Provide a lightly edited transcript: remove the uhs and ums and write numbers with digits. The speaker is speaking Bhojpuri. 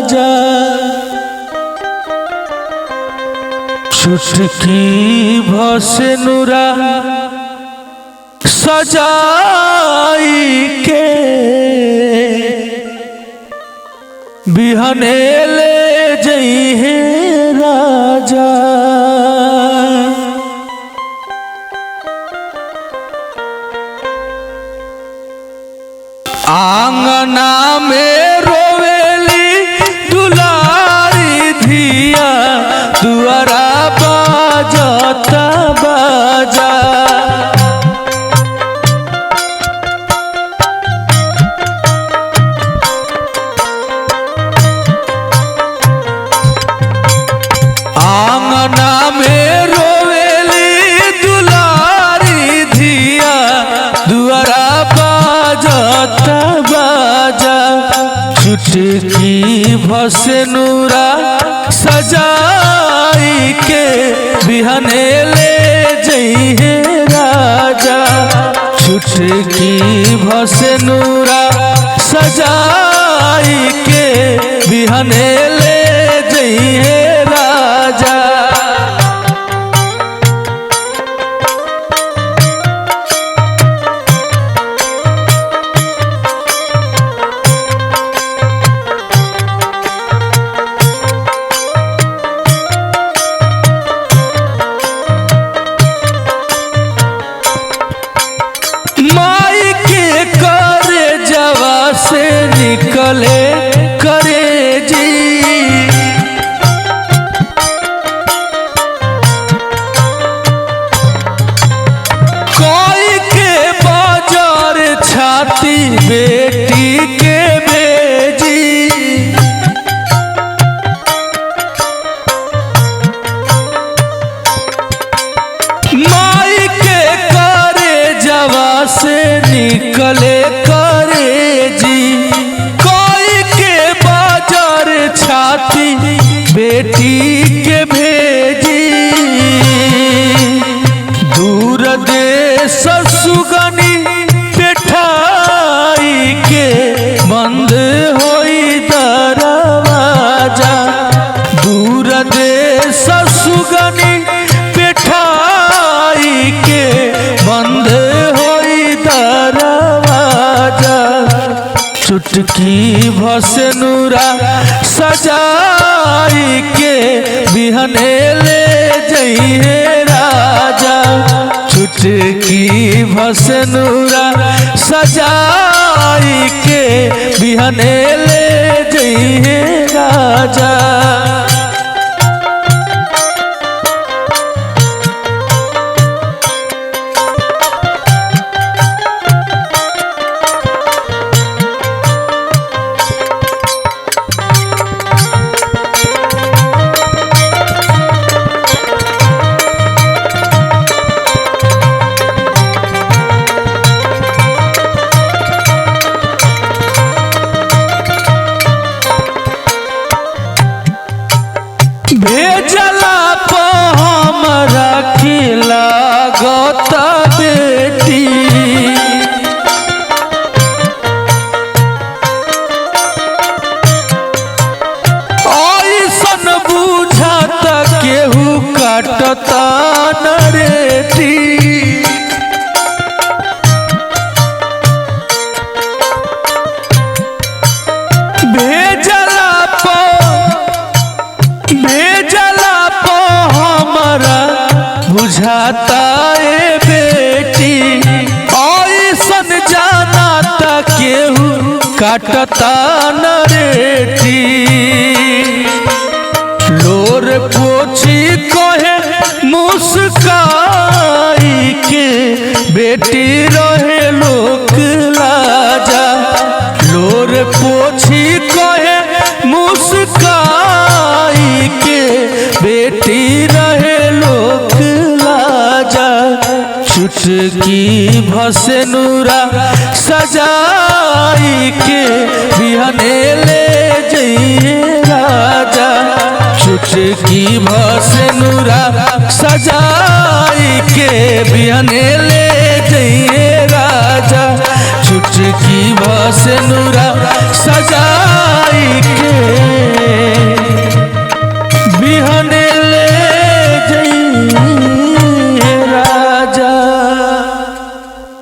राजा। चुटकी भसे नुरा सजाई के बिहने ले जइहे राजा। आंगना में रोवेली दुलारी धिया दुआरा बाजता बाजा। आंगना में रोवेली दुलारी धिया दुआरा बाजता बाजा। चुटकी भसे नुरा सजाई के बिहने ले जइहे राजा। चुटकी भसे नुरा सजाई के बिहने ले जइहे राजा। माई के करे जवा से निकले करे जी। कोई के बाजार छाती बेटी के बेजी। माई के करे जवा से निकले करे जी। कोई के बाजार छाती बेटी के भेजी। दूर देश सुगनी पेठाई के बंद होई दरवाजा। दूर देश सुगनी पेठाई के बंद होई दरवाजा। चुटकी भसे नुरा सजाई के बिहने ले जइहे राजा। चुटकी भसे नुरा सजाई के बिहने ले जइहे राजा। भेजला पो हमरा खिला गत बेटी। ऐसन बुझत केहू काटता नरेटी। भेजला पो हमरा बुझाता ए बेटी। ऐसन जानाता केहू काटता नरेटी। लोर पोछी कहे मुस्काई के बेटी रहे लोक लाजा। लोर पोछी कहे मुस्काई के बेटी रहे लोक लाजा। चुटकी भसे नुरा सजाई के बिहने ले जइहे राजा। चुटकी भसे नुरा सजाई के बिहने ले जइहे राजा। चुटकी भसे नुरा सजाई के बिहने